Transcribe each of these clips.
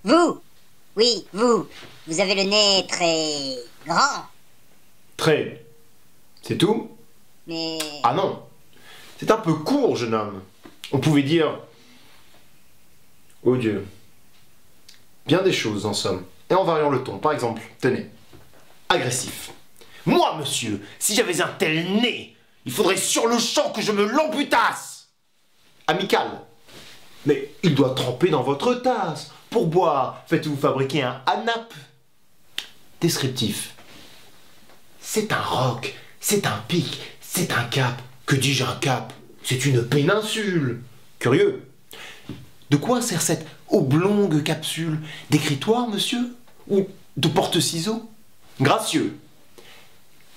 Vous? Oui, vous. Vous avez le nez très grand. Très. C'est tout? Mais... Ah non. C'est un peu court, jeune homme. On pouvait dire... Oh Dieu. Bien des choses, en somme. Et en variant le ton. Par exemple, tenez. Agressif. Moi, monsieur, si j'avais un tel nez, il faudrait sur le champ que je me l'amputasse. Amical. Mais il doit tremper dans votre tasse. Pour boire, faites-vous fabriquer un hanap. Descriptif. C'est un roc, c'est un pic, c'est un cap. Que dis-je un cap? C'est une péninsule. Curieux. De quoi sert cette oblongue capsule? D'écritoire, monsieur? Ou de porte-ciseaux? Gracieux.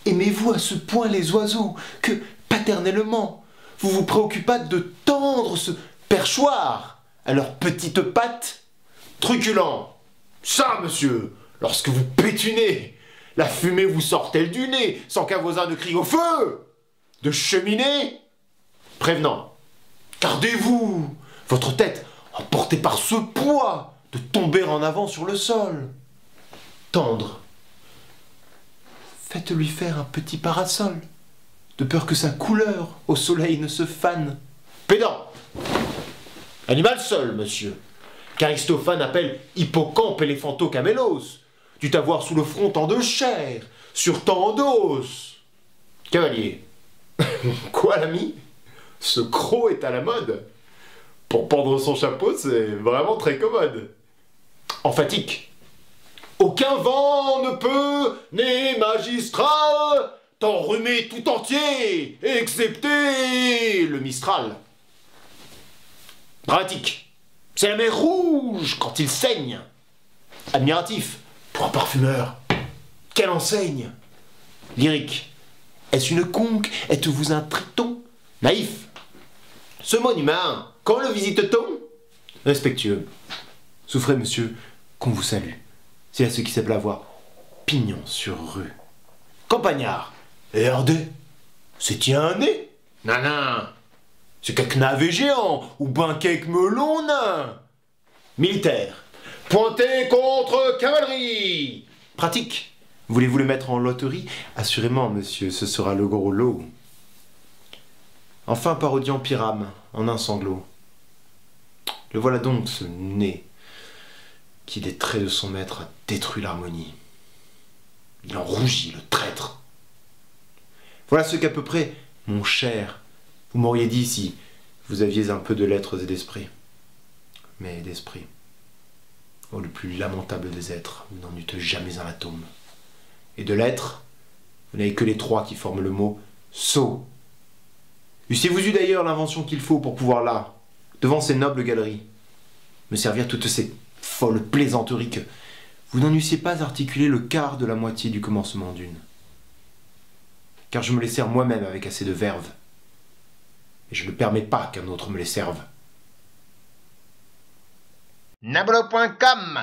Aimez-vous à ce point les oiseaux que, paternellement, vous vous préoccupâtes de tendre ce perchoir à leurs petites pattes? Truculent. Ça, monsieur, lorsque vous pétunez, la fumée vous sort-elle du nez sans qu'un voisin ne crie au feu? De cheminée? Prévenant. Gardez-vous, votre tête emportée par ce poids de tomber en avant sur le sol. Tendre. Faites-lui faire un petit parasol, de peur que sa couleur au soleil ne se fane. Pédant. Animal seul, monsieur, qu'Aristophane appelle hippocampe éléphantocamélos, dut avoir sous le front tant de chair, sur tant d'os. Cavalier. Quoi, l'ami? Ce croc est à la mode. Pour pendre son chapeau, c'est vraiment très commode. Emphatique. Aucun vent ne peut, né magistral, t'enrhumer tout entier, excepté le Mistral. Dramatique. C'est la mer rouge quand il saigne. Admiratif. Pour un parfumeur. Quelle enseigne. Lyrique. Est-ce une conque? Êtes-vous un triton? Naïf. Ce mot humain, quand le visite-t-on? Respectueux. Souffrez, monsieur, qu'on vous salue. C'est à ceux qui savent la voix. Pignon sur rue. Campagnard. Et Herdé, c'est-y un nez? Nanan. C'est quelque navet géant, ou ben quelque melon nain. Militaire. Pointé contre cavalerie. Pratique. Voulez-vous le mettre en loterie? Assurément, monsieur, ce sera le gros lot. Enfin, parodiant Pyrame, en un sanglot. Le voilà donc, ce nez, qui des traits de son maître a détruit l'harmonie. Il en rougit, le traître. Voilà ce qu'à peu près, mon cher, vous m'auriez dit si vous aviez un peu de lettres et d'esprit. Mais d'esprit, oh, le plus lamentable des êtres, vous n'en eûtes jamais un atome. Et de lettres, vous n'avez que les trois qui forment le mot sot. Eussiez-vous eu d'ailleurs l'invention qu'il faut pour pouvoir là, devant ces nobles galeries, me servir toutes ces folles plaisanteries que vous n'en eussiez pas articulé le quart de la moitié du commencement d'une. Car je me les sers moi-même avec assez de verve, et je ne permets pas qu'un autre me les serve. Nablo.com